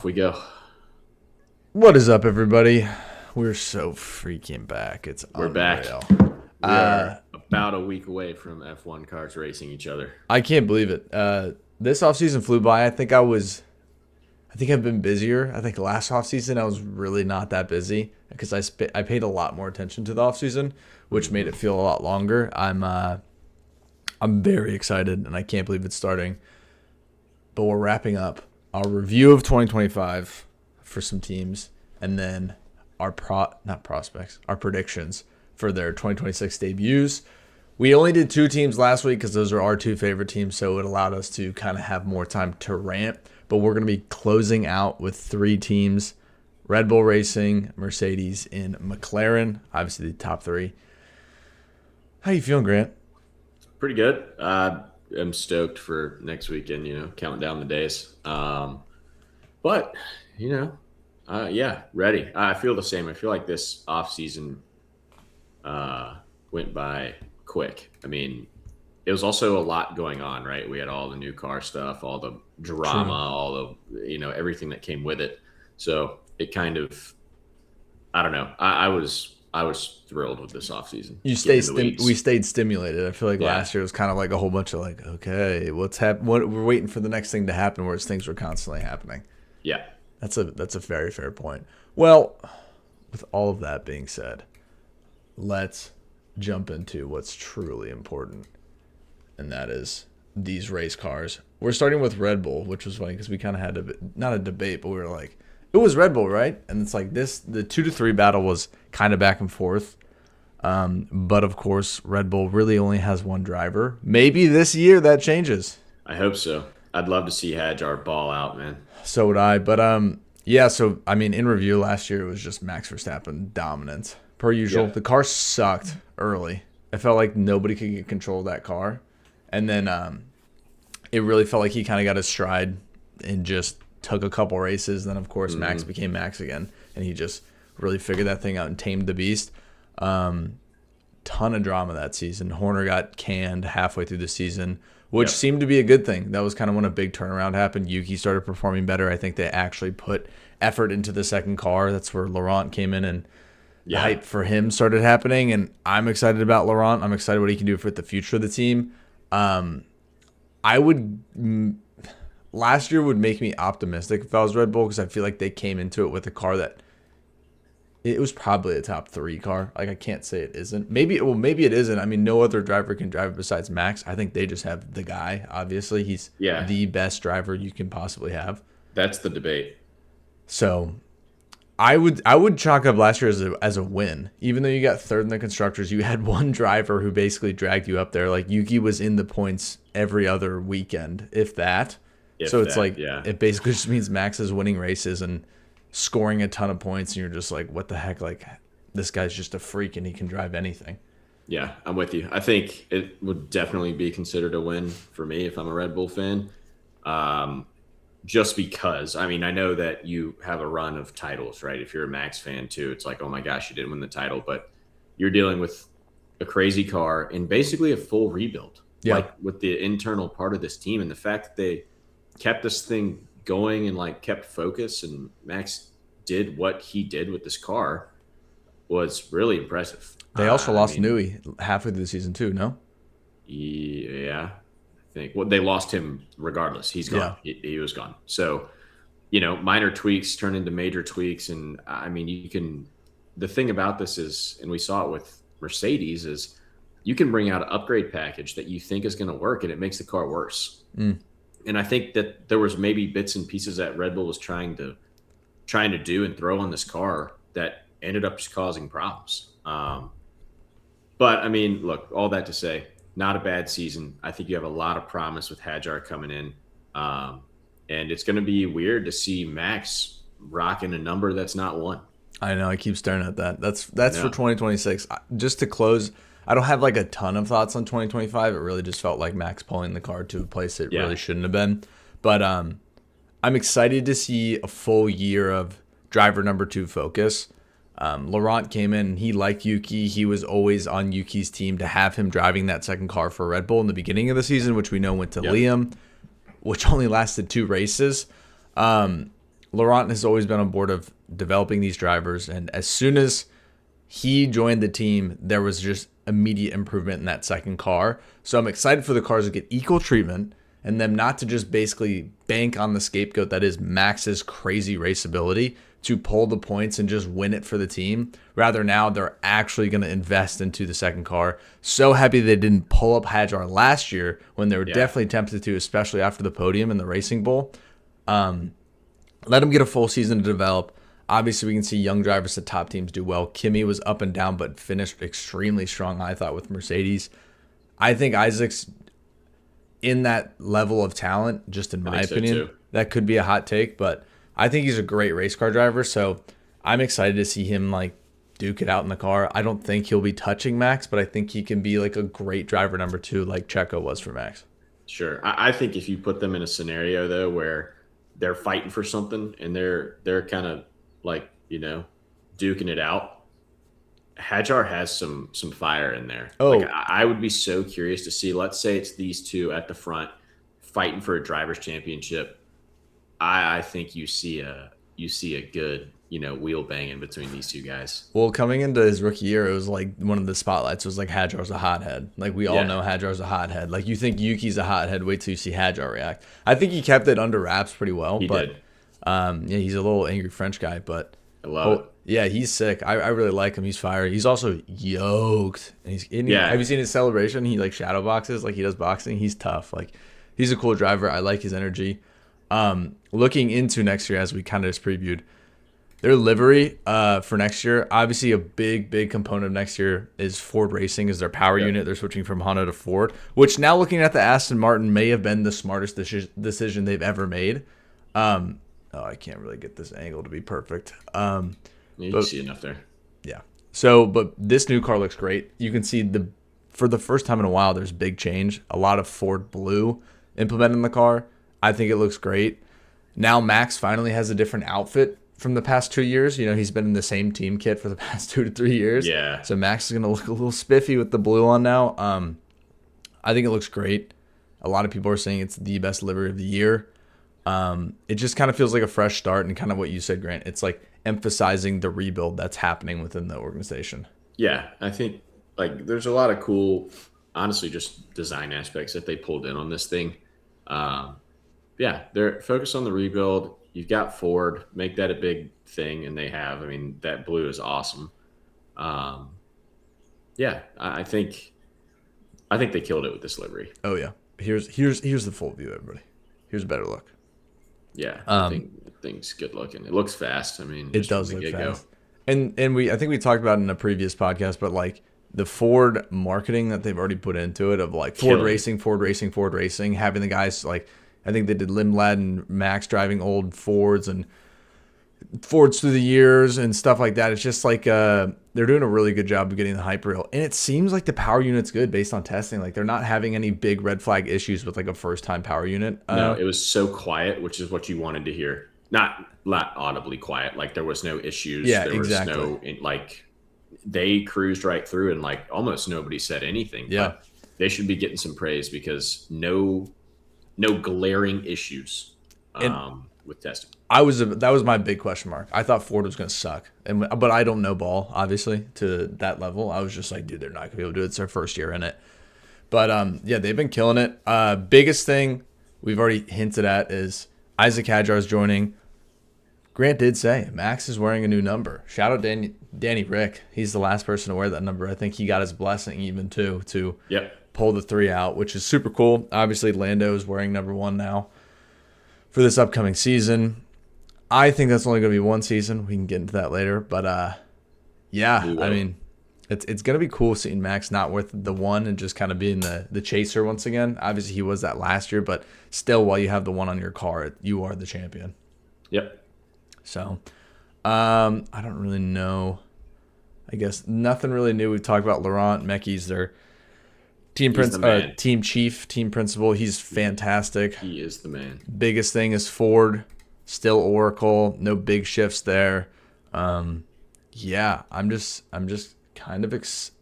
We go. What is up, everybody? We're so freaking back. It's We're back. unreal. We are about a week away from F1 cars racing each other. I can't believe it. This offseason flew by. I think I've been busier. I think last offseason I was really not that busy because I paid a lot more attention to the offseason, which made it feel a lot longer. I'm very excited and I can't believe it's starting. But we're wrapping up our review of 2025 for some teams, and then our our predictions for their 2026 debuts. We only did two teams last week because those are our two favorite teams, so it allowed us to kind of have more time to rant. But we're going to be closing out with three teams: Red Bull Racing, Mercedes, and McLaren. Obviously, the top three. How you feeling, Grant? Pretty good. I'm stoked for next weekend, counting down the days. But, yeah, ready. I feel the same. I feel like this off season went by quick. I mean, it was also a lot going on, right? We had all the new car stuff, all the drama, True. all the, everything that came with it. So it kind of, I don't know. I was thrilled with this offseason. You Getting stay in the we weeds. stayed stimulated. I feel like Yeah. last year was kind of like a whole bunch of like, okay, what's happening? What we're waiting for the next thing to happen, whereas things were constantly happening. Yeah. That's a very fair point. Well, with all of that being said, let's jump into what's truly important, and that is these race cars. We're starting with Red Bull, which was funny because we kind of had not a debate, but we were like, it was Red Bull, right? And it's like the 2 to 3 battle was kind of back and forth. But of course, Red Bull really only has one driver. Maybe this year that changes. I hope so. I'd love to see Hadjar ball out, man. So would I. But yeah. So I mean, in review last year, it was just Max Verstappen dominance per usual. Yeah. The car sucked early. It felt like nobody could get control of that car, and then it really felt like he kind of got his stride and just took a couple races. Then of course Max became Max again, and he just really figured that thing out and tamed the beast. Ton of drama that season. Horner got canned halfway through the season, which Yep. seemed to be a good thing. That was kind of when a big turnaround happened. Yuki started performing better. I think they actually put effort into the second car. That's where Laurent came in, and the Yeah. hype for him started happening. And I'm excited about Laurent. I'm excited what he can do for the future of the team. I would last year would make me optimistic if I was Red Bull because I feel like they came into it with a car that it was probably a top three car. Like I can't say it isn't. Maybe it isn't. I mean, no other driver can drive it besides Max. I think they just have the guy. Obviously, he's Yeah. the best driver you can possibly have. That's the debate. So I would chalk up last year as a win. Even though you got third in the constructors, you had one driver who basically dragged you up there. Like Yuki was in the points every other weekend, if that. So If it's that, like yeah. it basically just means Max is winning races and scoring a ton of points, and you're just like, what the heck? Like this guy's just a freak and he can drive anything. Yeah, I'm with you. I think it would definitely be considered a win for me if I'm a Red Bull fan. Um, just because, I mean, I know that you have a run of titles, right? If you're a Max fan too, it's like, oh my gosh, you didn't win the title, but you're dealing with a crazy car and basically a full rebuild, Yeah. like with the internal part of this team and the fact that they kept this thing going and like kept focus and Max did what he did with this car was really impressive. They also I lost mean, Nui halfway through the season too. No. yeah, I think well they lost him regardless. He's gone. Yeah. He was gone. So minor tweaks turn into major tweaks, and I mean you can. The thing about this is, and we saw it with Mercedes, is you can bring out an upgrade package that you think is going to work, and it makes the car worse. Mm. And I think that there was maybe bits and pieces that Red Bull was trying to do and throw on this car that ended up just causing problems. But I mean, look, all that to say, not a bad season. I think you have a lot of promise with Hadjar coming in, and it's going to be weird to see Max rocking a number that's not one. I know. I keep staring at that. I That's for know. 2026. Just to close, I don't have like a ton of thoughts on 2025. It really just felt like Max pulling the car to a place it Yeah, really shouldn't have been. But I'm excited to see a full year of driver number two focus. Laurent came in and he liked Yuki. He was always on Yuki's team to have him driving that second car for Red Bull in the beginning of the season, which we know went to yep, Liam, which only lasted 2 races. Laurent has always been on board of developing these drivers, and as soon as he joined the team, there was just immediate improvement in that second car. So I'm excited for the cars to get equal treatment and them not to just basically bank on the scapegoat that is Max's crazy race ability to pull the points and just win it for the team. Rather, now they're actually going to invest into the second car. So happy they didn't pull up Hadjar last year when they were definitely tempted to, especially after the podium in the Racing Bowl. Let them get a full season to develop. Obviously, we can see young drivers at top teams do well. Kimi was up and down, but finished extremely strong, I thought, with Mercedes. I think Isaac's in that level of talent, just in my opinion. So that could be a hot take, but I think he's a great race car driver. So I'm excited to see him like duke it out in the car. I don't think he'll be touching Max, but I think he can be like a great driver number 2, like Checo was for Max. Sure. I think if you put them in a scenario though where they're fighting for something and they're kind of like, duking it out, Hadjar has some fire in there. Oh, like I would be so curious to see. Let's say it's these two at the front fighting for a drivers' championship. I think you see a good wheel banging between these two guys. well, coming into his rookie year, it was like one of the spotlights was like Hadjar's a hothead. Like we all know Hadjar's a hothead. Like you think Yuki's a hothead, wait till you see Hadjar react. I think he kept it under wraps pretty well. He did. He's a little angry French guy, but I love it. Yeah, he's sick. I really like him. He's fiery. He's also yoked. And have you seen his celebration? He like shadow boxes, like he does boxing. He's tough. Like he's a cool driver. I like his energy. Looking into next year, as we kind of just previewed, their livery for next year, obviously a big component of next year is Ford Racing is their power unit. They're switching from Honda to Ford, which now looking at the Aston Martin may have been the smartest decision they've ever made. I can't really get this angle to be perfect. You can see enough there. Yeah. So, but this new car looks great. You can see for the first time in a while, there's big change. A lot of Ford blue implemented in the car. I think it looks great. Now Max finally has a different outfit from the past 2 years. He's been in the same team kit for the past 2 to 3 years. Yeah. So Max is going to look a little spiffy with the blue on now. I think it looks great. A lot of people are saying it's the best livery of the year. It just kind of feels like a fresh start and kind of what you said, Grant. It's like emphasizing the rebuild that's happening within the organization. Yeah, I think like there's a lot of cool, honestly, just design aspects that they pulled in on this thing. They're focused on the rebuild. You've got Ford, make that a big thing, and they have. I mean, that blue is awesome. I think they killed it with this livery. Oh yeah, here's the full view, everybody. Here's a better look. Yeah, I think the thing's good looking. It looks fast. I mean, it does look fast. And I think we talked about it in a previous podcast, but like the Ford marketing that they've already put into it of like Ford Racing, having the guys like I think they did Limblad and Max driving old Fords and Fords through the years and stuff like that. It's just like they're doing a really good job of getting the hype reel. And it seems like the power unit's good based on testing. Like they're not having any big red flag issues with like a first time power unit. No, it was so quiet, which is what you wanted to hear. Not audibly quiet. Like there was no issues. Yeah, there exactly. was no like they cruised right through and like almost nobody said anything. Yeah. But they should be getting some praise because no glaring issues with testing. That was my big question mark. I thought Ford was going to suck, but I don't know ball obviously to that level. I was just like, dude, they're not going to be able to do it. It's their first year in it. But they've been killing it. Biggest thing we've already hinted at is Isaac Hadjar's joining. Grant did say Max is wearing a new number. Shout out Danny Rick. He's the last person to wear that number. I think he got his blessing even too to pull the 3 out, which is super cool. Obviously, Lando is wearing number 1 now for this upcoming season. I think that's only going to be 1 season. We can get into that later. But, I mean, it's going to be cool seeing Max not with the 1 and just kind of being the chaser once again. Obviously, he was that last year, but still, while you have the 1 on your car, you are the champion. Yep. So, I don't really know. I guess nothing really new. We've talked about Laurent. Mecky's their team chief, team principal. He's fantastic. He is the man. Biggest thing is Ford, still Oracle. No big shifts there. I'm just kind of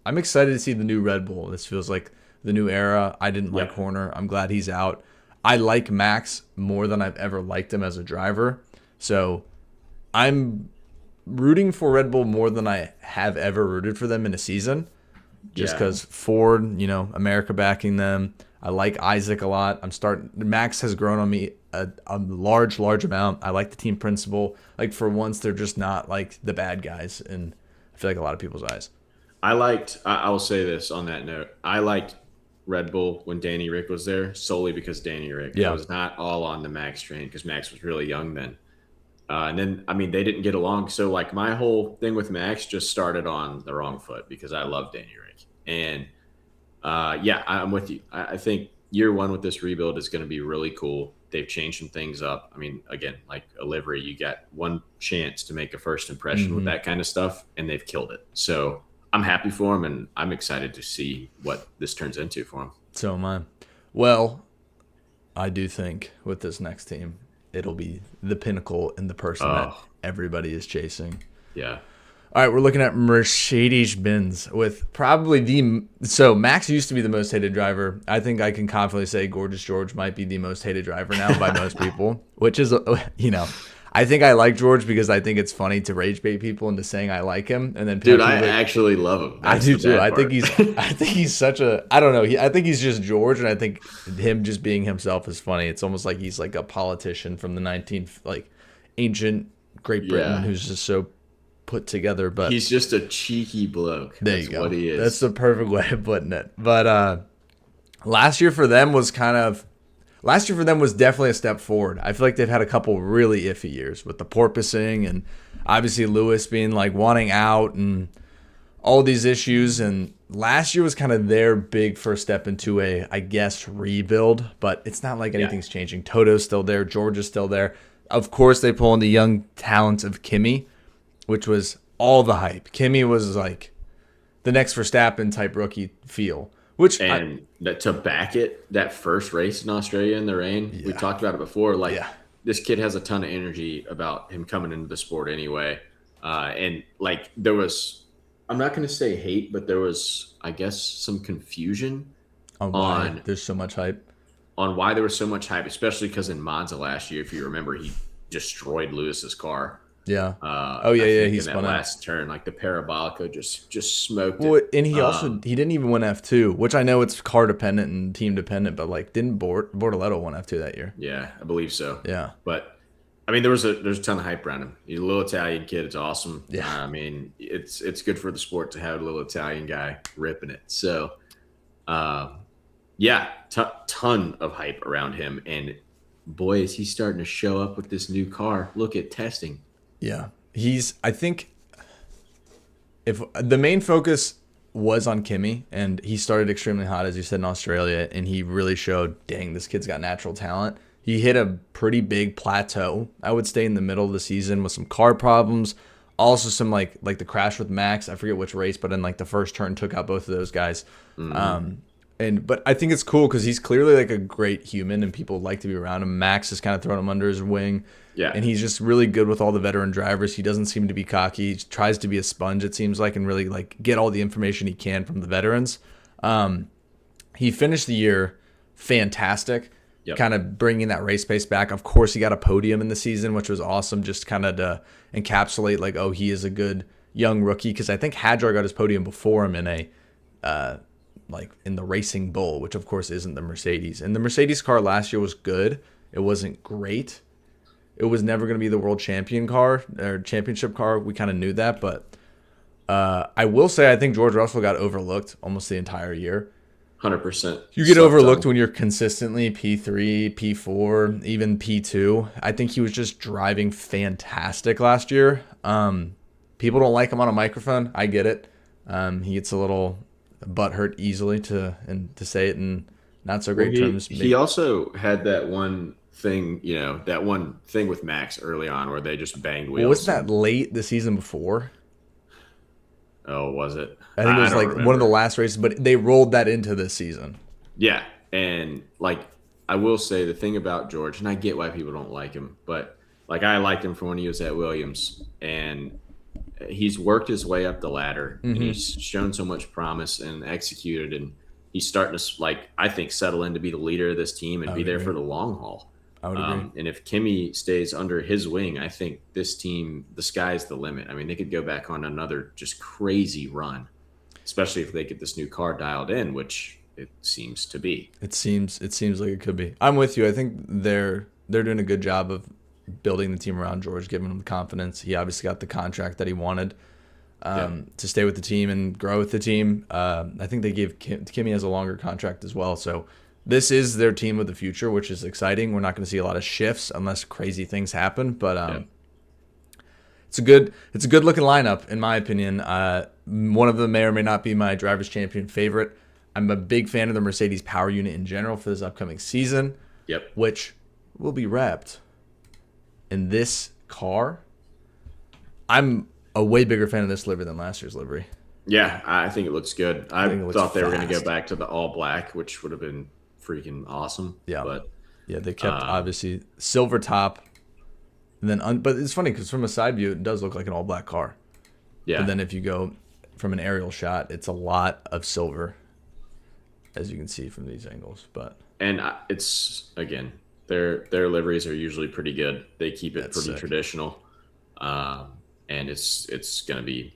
I'm excited to see the new Red Bull. This feels like the new era. I didn't like Horner. I'm glad he's out. I like Max more than I've ever liked him as a driver. So I'm rooting for Red Bull more than I have ever rooted for them in a season, just Yeah. because Ford, America backing them. I like Isaac a lot. Max has grown on me a large amount. I like the team principle. Like for once, they're just not like the bad guys, and I feel like a lot of people's eyes. I will say this on that note. I liked Red Bull when Danny Rick was there solely because Danny Rick. I Yeah. was not all on the Max train because Max was really young then. And then, I mean, they didn't get along. So, like, my whole thing with Max just started on the wrong foot because I love Danny Rick. And yeah, I'm with you. I think year one with this rebuild is going to be really cool. They've changed some things up. I mean, again, like a livery, you got one chance to make a first impression with Mm-hmm. that kind of stuff, and they've killed it. So I'm happy for them, and I'm excited to see what this turns into for them. So am I. Well, I do think with this next team, it'll be the pinnacle and the person that Oh, everybody is chasing. yeah. All right, we're looking at Mercedes Benz with probably so Max used to be the most hated driver. I think I can confidently say Gorgeous George might be the most hated driver now by most people, which is I think I like George because I think it's funny to rage bait people into saying I like him, and then Dude, people I like, actually love him. I That's do the too. bad part. I think he's such a I don't know. I think he's just George, and I think him just being himself is funny. It's almost like he's like a politician from the 19th like ancient Great Britain Yeah. who's just so put together. But He's just a cheeky bloke. there you That's go. what he That's is. the perfect way of putting it. But last year for them was definitely a step forward. I feel like they've had a couple really iffy years with the porpoising and obviously Lewis being like wanting out and all these issues. And last year was kind of their big first step into a, I guess, rebuild. But it's not like Yeah. anything's changing. Toto's still there. George is still there. Of course, they pull in the young talents of Kimmy, which was all the hype. Kimmy was like the next Verstappen type rookie feel, which And that to back it, that first race in Australia in the rain, we yeah, talked about it before. Like yeah. this kid has a ton of energy about him coming into the sport anyway. And like there was, I'm not going to say hate, but there was, I guess, some confusion On why on there's so much hype. why there was so much hype, especially because in Monza last year, if you remember, he destroyed Lewis's car. Yeah. Oh yeah, I yeah. think He in that spun out. last turn, like the Parabolica just smoked Well, it. and he didn't even win F2, which I know it's car dependent and team dependent, but like didn't Bortoletto win F2 that year? Yeah, I believe so. Yeah. But I mean, there's a ton of hype around him. He's a little Italian kid. It's awesome. Yeah. I mean, it's good for the sport to have a little Italian guy ripping it. So, um, yeah, ton of hype around him, and boy, is he starting to show up with this new car. Look at testing. Yeah. I think if the main focus was on Kimmy and he started extremely hot, as you said, in Australia, and he really showed, dang, this kid's got natural talent. He hit a pretty big plateau. I would stay in the middle of the season with some car problems. Also some like the crash with Max. I forget which race, but in like the first turn took out both of those guys. But I think it's cool because he's clearly like a great human and people like to be around him. Max is kind of throwing him under his wing. Yeah, And he's just really good with all the veteran drivers. He doesn't seem to be cocky. He tries to be a sponge, it seems like, and really like get all the information he can from the veterans. He finished the year fantastic, Yep. kind of bringing that race pace back. Of course, he got a podium in the season, which was awesome, just kind of to encapsulate like, oh, he is a good young rookie. Because I think Hadjar got his podium before him in like in the Racing Bull, which of course isn't the Mercedes. And the Mercedes car last year was good. It wasn't great. It was never going to be the world champion car or championship car. We kind of knew that, but I will say I think George Russell got overlooked almost the entire year. 100%. You get overlooked when you're consistently P3, P4, even P2. I think he was just driving fantastic last year. People don't like him on a microphone. I get it. He gets a little butt hurt easily to say it in not so great terms. He also had that one thing, that one thing with Max early on where they just banged Well, wheels. wasn't that late the season before? Oh, was it? I think it was don't like one of the remember. last races, but they rolled that into this season. Yeah, and like I will say the thing about George, and I get why people don't like him, but like I liked him from when he was at Williams, and he's worked his way up the ladder, and he's shown so much promise and executed, and he's starting to like I think settle in to be the leader of this team and I be would there agree. for the long haul. I would agree. And if Kimmy stays under his wing, I think this team, the sky's the limit. I mean, they could go back on another just crazy run, especially if they get this new car dialed in, which it seems to be. It seems like it could be. I'm with you. I think they're doing a good job of building the team around George, giving him the confidence. He obviously got the contract that he wanted Yeah. to stay with the team and grow with the team. I think they gave Kimmy has a longer contract as well. So this is their team of the future, which is exciting. We're not going to see a lot of shifts unless crazy things happen, but Yeah. it's a good looking lineup in my opinion. One of them may or may not be my drivers champion favorite. I'm a big fan of the Mercedes power unit in general for this upcoming season, Yep. which will be wrapped in this car. I'm a way bigger fan of this livery than last year's livery. Yeah, I think it looks good. I think it looks thought they were going to go fast. back to the all black, which would have been freaking awesome. Yeah, But yeah, they kept um, obviously silver top, and then but it's funny because from a side view it does look like an all black car, but yeah, then if you go from an aerial shot, it's a lot of silver, as you can see from these angles. But and it's again their liveries are usually pretty good. They keep it that's pretty sick. traditional, um, and it's going to be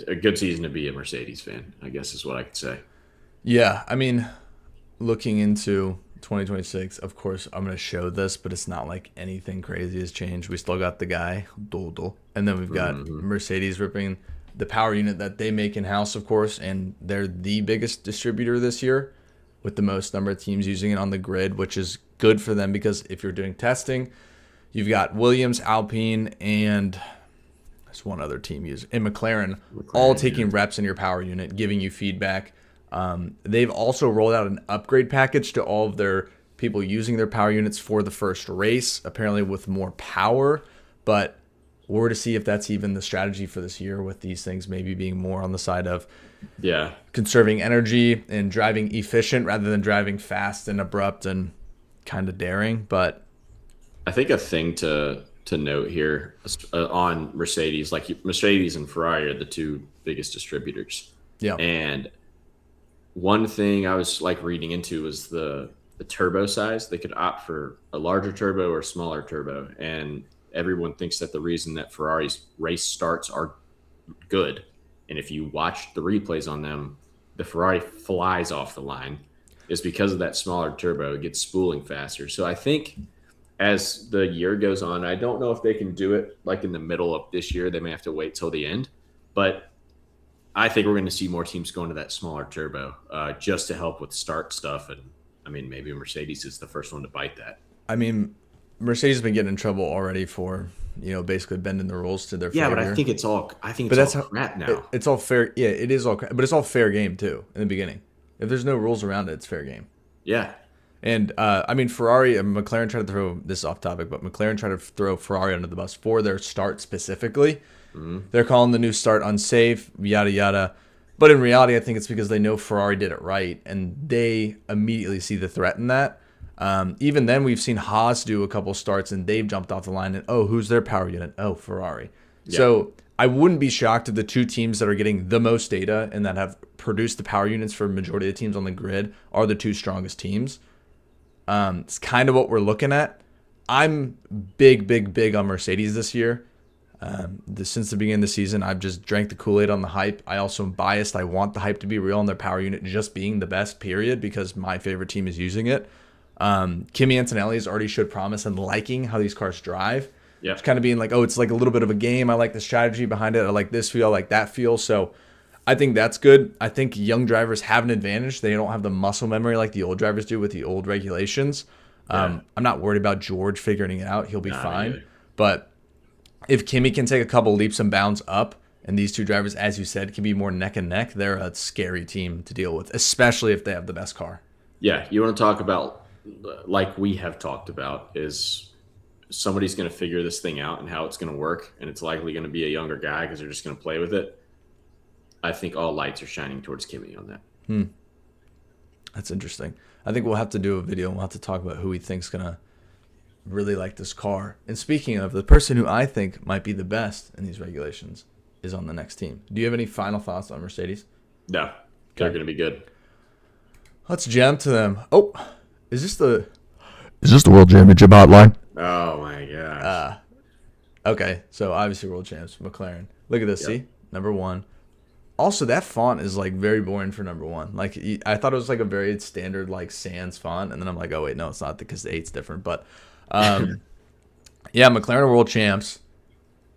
a good season to be a Mercedes fan. I guess is what I could say. Yeah, I mean, looking into 2026, of course, I'm going to show this, but it's not like anything crazy has changed. We still got the guy, Doldel, and then we've got Hmm. Mercedes ripping the power unit that they make in house, of course, and they're the biggest distributor this year with the most number of teams using it on the grid, which is good for them because if you're doing testing, you've got Williams, Alpine, and there's one other team using and McLaren, all McLaren, yeah. taking reps in your power unit, giving you feedback. They've also rolled out an upgrade package to all of their people using their power units for the first race, apparently with more power. But we're to see if that's even the strategy for this year, with these things maybe being more on the side of Yeah, conserving energy and driving efficient rather than driving fast and abrupt and kind of daring. But I think a thing to note here on Mercedes, like Mercedes and Ferrari are the two biggest distributors, yeah, and one thing I was like reading into was the turbo size. They could opt for a larger turbo or smaller turbo, and everyone thinks that the reason that Ferrari's race starts are good, and if you watch the replays on them, the Ferrari flies off the line, is because of that smaller turbo. It gets spooling faster. So I think as the year goes on, I don't know if they can do it like in the middle of this year. They may have to wait till the end, but I think we're going to see more teams going to that smaller turbo just to help with start stuff. And I mean, maybe Mercedes is the first one to bite that. I mean, Mercedes has been getting in trouble already for basically bending the rules to their Yeah, but favor. I think But it's all that's how crap now. it's all fair. Yeah, it is all, but it's all fair game too in the beginning. If there's no rules around it, it's fair game. Yeah, And I mean, Ferrari and McLaren tried to throw this off topic, but McLaren tried to throw Ferrari under the bus for their start specifically. They're calling the new start unsafe, yada yada. But in reality, I think it's because they know Ferrari did it right, and they immediately see the threat in that. Even then, we've seen Haas do a couple starts, and they've jumped off the line. And oh, who's their power unit? Oh, Ferrari. yeah, So I wouldn't be shocked if the two teams that are getting the most data and that have produced the power units for the majority of the teams on the grid are the two strongest teams. It's kind of what we're looking at. I'm big, big, big on Mercedes this year. Since the beginning of the season, I've just drank the Kool-Aid on the hype. I also am biased. I want the hype to be real on their power unit just being the best, period, because my favorite team is using it. Kimi Antonelli has already showed promise and liking how these cars drive. yeah, It's kind of being like, oh, it's like a little bit of a game. I like the strategy behind it. I like this feel. I like that feel. So I think that's good. I think young drivers have an advantage. They don't have the muscle memory like the old drivers do with the old regulations. yeah. I'm not worried about George figuring it out. He'll be Nah, me fine. either. But if Kimi can take a couple leaps and bounds up, and these two drivers, as you said, can be more neck and neck, they're a scary team to deal with, especially if they have the best car. Yeah, you want to talk about like we have talked about is somebody's going to figure this thing out and how it's going to work, and it's likely going to be a younger guy because they're just going to play with it. I think all lights are shining towards Kimmy on that. That's interesting. I think we'll have to do a video and we'll have to talk about who we think's gonna really like this car. And speaking of, the person who I think might be the best in these regulations is on the next team. Do you have any final thoughts on Mercedes? No, they're Okay. going to be good. Let's jump to them. Oh, is this the Is this the World Championship hotline? Oh my gosh. Okay, so obviously world champs, McLaren. Look at this, Yep. see? Number one. Also, that font is like very boring for number one. Like I thought it was like a very standard like sans font, and then I'm like, oh wait, no, it's not because the eight's different. But yeah, McLaren are world champs,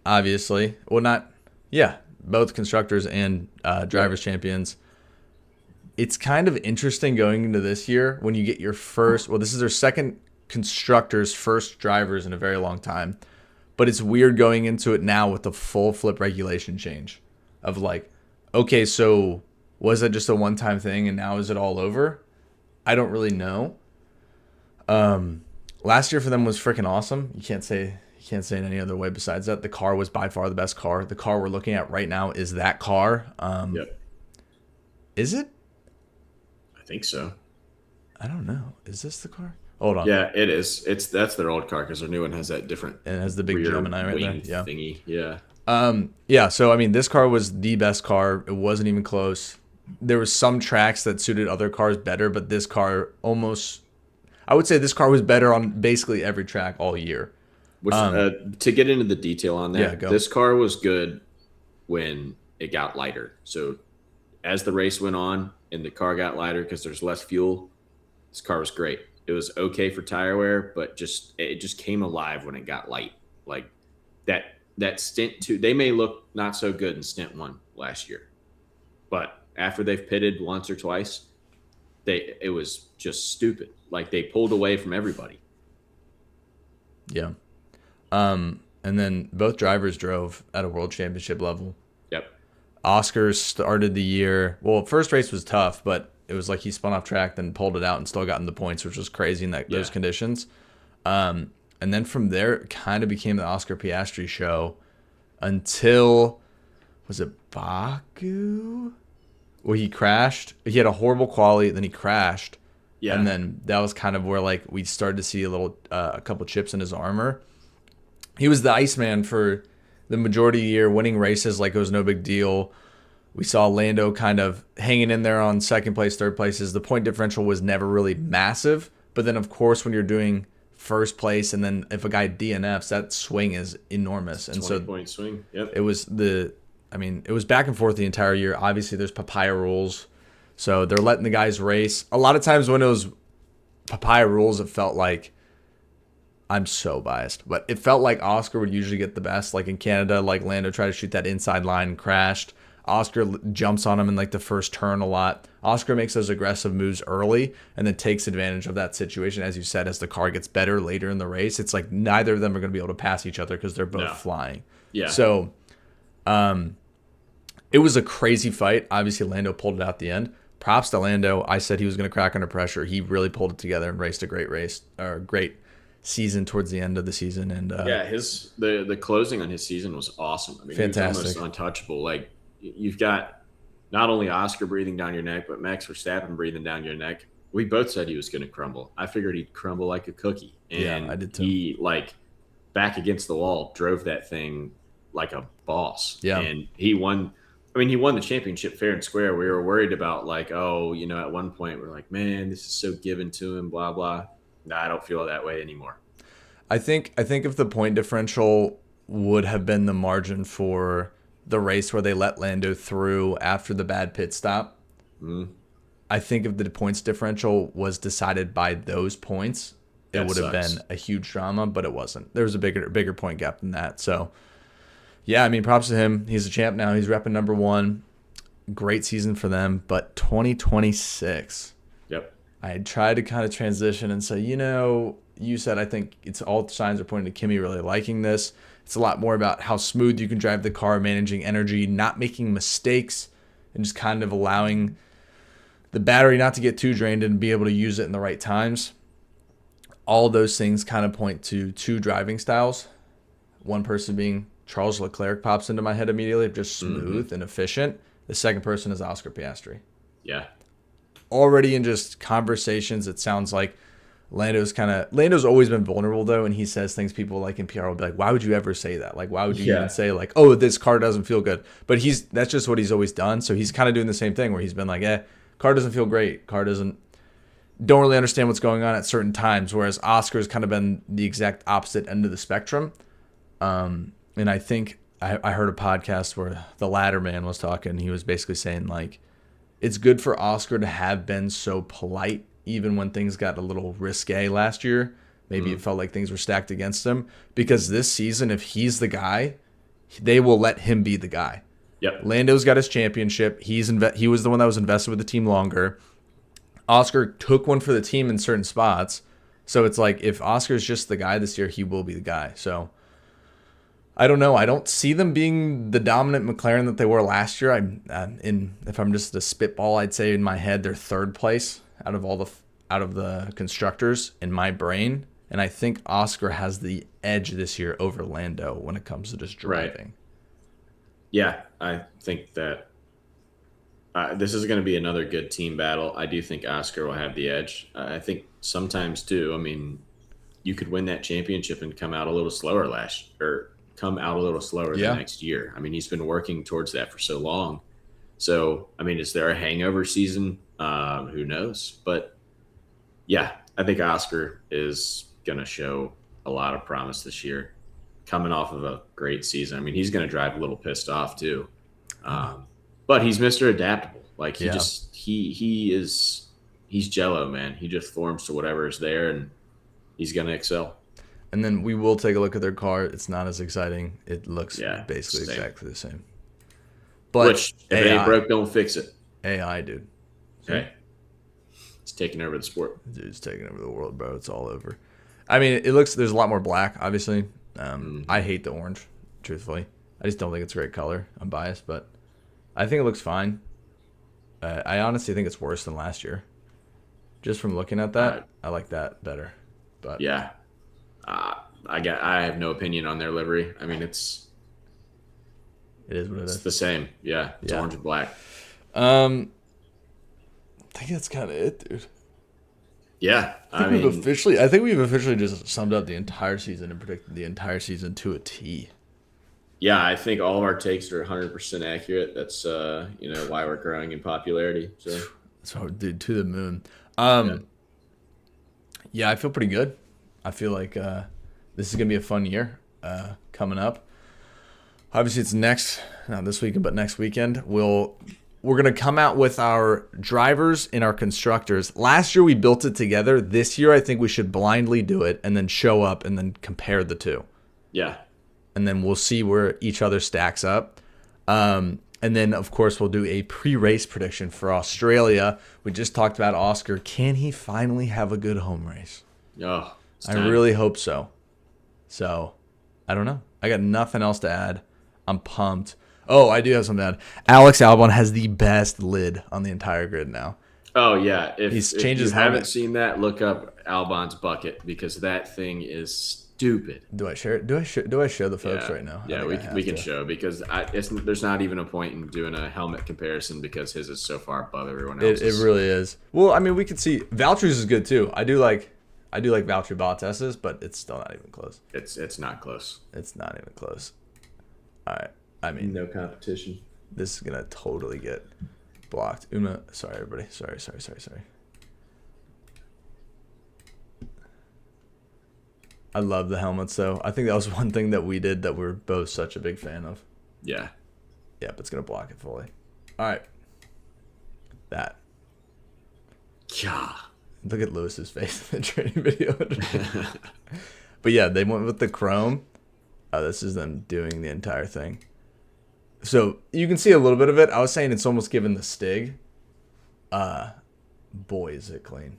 obviously. Well, not yeah, both constructors and Yep. drivers champions. It's kind of interesting going into this year when you get your first. Well, this is their second constructors, first drivers in a very long time. But it's weird going into it now with the full flip regulation change of like, okay, so was it just a one time thing and now is it all over? I don't really know. Last year for them was freaking awesome. You can't say it any other way besides that. The car was by far the best car. The car we're looking at right now is that car. Yep. Is it? I think so. I don't know. Is this the car? Hold on. Yeah, it is. That's their old car because their new one has that different And it has the big rear Gemini right there. wing Yeah. thingy. Yeah. Yeah, so I mean, this car was the best car. It wasn't even close. There was some tracks that suited other cars better, but this car almost, I would say this car was better on basically every track all year. Which to get into the detail on Yeah, that, go. this car was good when it got lighter. So as the race went on and the car got lighter because there's less fuel, this car was great. It was okay for tire wear, but it just came alive when it got light. Like that stint two, they may look not so good in stint one last year, but after they've pitted once or twice, it was just stupid. Like they pulled away from everybody. Yeah. And then both drivers drove at a world championship level. Yep. Oscar started the year. Well, first race was tough, but it was like he spun off track, then pulled it out and still got in the points, which was crazy in those Yeah. conditions. And then from there, it kind of became the Oscar Piastri show until, was it Baku? Where he crashed. He had a horrible quali, then he crashed. And Yeah. then that was kind of where like we started to see a couple chips in his armor. He was the Iceman for the majority of the year, winning races like it was no big deal. We saw Lando kind of hanging in there on second place, third places. The point differential was never really massive. But then, of course, when you're doing first place and then if a guy DNFs, that swing is enormous. And 20-point swing. Yep. it was back and forth the entire year. Obviously, there's papaya rules. So they're letting the guys race. A lot of times when it was papaya rules, it felt like, I'm so biased, but it felt like Oscar would usually get the best. Like in Canada, like Lando tried to shoot that inside line and crashed. Oscar jumps on him in like the first turn a lot. Oscar makes those aggressive moves early and then takes advantage of that situation. As you said, as the car gets better later in the race, it's like neither of them are going to be able to pass each other because they're both No. flying. Yeah. So it was a crazy fight. Obviously, Lando pulled it out at the end. Props to Lando. I said he was going to crack under pressure. He really pulled it together and raced a great race, or great season towards the end of the season. And Yeah, the closing on his season was awesome. I mean, he was fantastic. almost untouchable. Like you've got not only Oscar breathing down your neck, but Max Verstappen breathing down your neck. We both said he was going to crumble. I figured he'd crumble like a cookie, Yeah, and I did too. he like back against the wall drove that thing like a boss, Yeah. and he won. I mean, he won the championship fair and square. We were worried about like, oh, at one point we're like, man, this is so given to him, blah blah. Nah, I don't feel that way anymore. I think if the point differential would have been the margin for the race where they let Lando through after the bad pit stop, Mm, I think if the points differential was decided by those points, it that would have sucks. been a huge drama, but it wasn't. There was a bigger point gap than that. So yeah, I mean, props to him. He's a champ now. He's repping number one. Great season for them. But 2026, Yep. I had tried to kind of transition and say, you said I think it's all signs are pointing to Kimmy really liking this. It's a lot more about how smooth you can drive the car, managing energy, not making mistakes, and just kind of allowing the battery not to get too drained and be able to use it in the right times. All those things kind of point to two driving styles. One person being Charles Leclerc pops into my head immediately, just smooth and efficient. The second person is Oscar Piastri. Yeah. Already in just conversations, it sounds like Lando's always been vulnerable though, and he says things people like in PR will be like, why would you ever say that? Like, why would you Yeah. even say like, oh, this car doesn't feel good? But that's just what he's always done. So he's kind of doing the same thing where he's been like, car doesn't feel great. Car doesn't don't really understand what's going on at certain times, whereas Oscar's kind of been the exact opposite end of the spectrum. And I think I heard a podcast where the Ladder Man was talking. He was basically saying, like, it's good for Oscar to have been so polite, even when things got a little risque last year. Maybe it felt like things were stacked against him. Because this season, if he's the guy, they will let him be the guy. Yep. Lando's got his championship. He was the one that was invested with the team longer. Oscar took one for the team in certain spots. So it's like, if Oscar's just the guy this year, he will be the guy. So I don't know. I don't see them being the dominant McLaren that they were last year. If I'm just a spitball, I'd say in my head they're third place out of the constructors in my brain. And I think Oscar has the edge this year over Lando when it comes to just driving. Right. Yeah, I think that this is going to be another good team battle. I do think Oscar will have the edge. I think sometimes too. I mean, you could win that championship and come out a little slower the next year. I mean, he's been working towards that for so long. So, I mean, is there a hangover season? Who knows? But yeah, I think Oscar is going to show a lot of promise this year, coming off of a great season. I mean, he's going to drive a little pissed off too. But he's Mr. Adaptable. Like he's Jello, man. He just forms to whatever is there, and he's going to excel. And then we will take a look at their car. It's not as exciting. It looks basically same. exactly the same. But Which, if it ain't broke, don't fix it. AI, dude. Okay. It's taking over the sport. Dude, it's taking over the world, bro. It's all over. I mean, there's a lot more black, obviously. I hate the orange, truthfully. I just don't think it's a great color. I'm biased, but I think it looks fine. I honestly think it's worse than last year. Just from looking at that, I like that better. But yeah. I have no opinion on their livery. I mean, it is what it is. It's the same. Yeah, it's orange and black. I think that's kind of it, dude. Yeah, I think we've officially just summed up the entire season and predicted the entire season to a T. Yeah, I think all of our takes are 100% accurate. That's why we're growing in popularity. So, dude, to the moon. Yeah, I feel pretty good. I feel like this is gonna be a fun year coming up. Obviously, it's not this weekend, but next weekend. We're gonna come out with our drivers and our constructors. Last year we built it together. This year I think we should blindly do it and then show up and then compare the two. Yeah. And then we'll see where each other stacks up. And then of course we'll do a pre-race prediction for Australia. We just talked about Oscar. Can he finally have a good home race? Oh, I really hope so. So, I don't know. I got nothing else to add. I'm pumped. Oh, I do have something to add. Alex Albon has the best lid on the entire grid now. Oh, yeah. If you haven't seen that, look up Albon's bucket because that thing is stupid. Do I share it? Do I show the folks right now? Yeah, we can show because there's not even a point in doing a helmet comparison because his is so far above everyone else's. It really is. Well, I mean, we could see Valtteri's is good too. I do like Valtteri Bottas's, but it's still not even close. It's not close. It's not even close. All right. I mean, no competition. This is gonna totally get blocked. Sorry, everybody. Sorry. I love the helmets, though. I think that was one thing that we did that we're both such a big fan of. Yeah. Yep, it's gonna block it fully. All right. That. Yeah. Look at Lewis's face in the training video. But yeah, they went with the chrome. This is them doing the entire thing. So you can see a little bit of it. I was saying it's almost given the Stig. Boy, is it clean.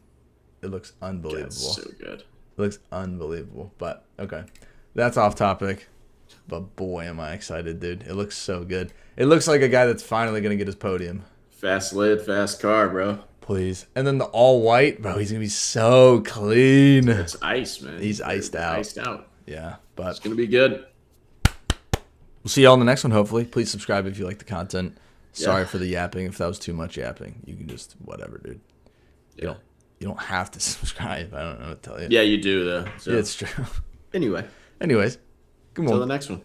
It looks unbelievable. That's so good. It looks unbelievable. But, okay. That's off topic. But, boy, am I excited, dude. It looks so good. It looks like a guy that's finally going to get his podium. Fast lid, fast car, bro. Please. And then the all-white, bro, he's going to be so clean. It's ice, man. He's iced out. Iced out. Yeah, but it's going to be good. We'll see y'all in the next one, hopefully. Please subscribe if you like the content. Sorry for the yapping. If that was too much yapping, you can just whatever, dude. You don't have to subscribe. I don't know what to tell you. Yeah, you do, though. So. Yeah, it's true. Anyways, good morning. Until the next one.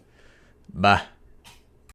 Bye.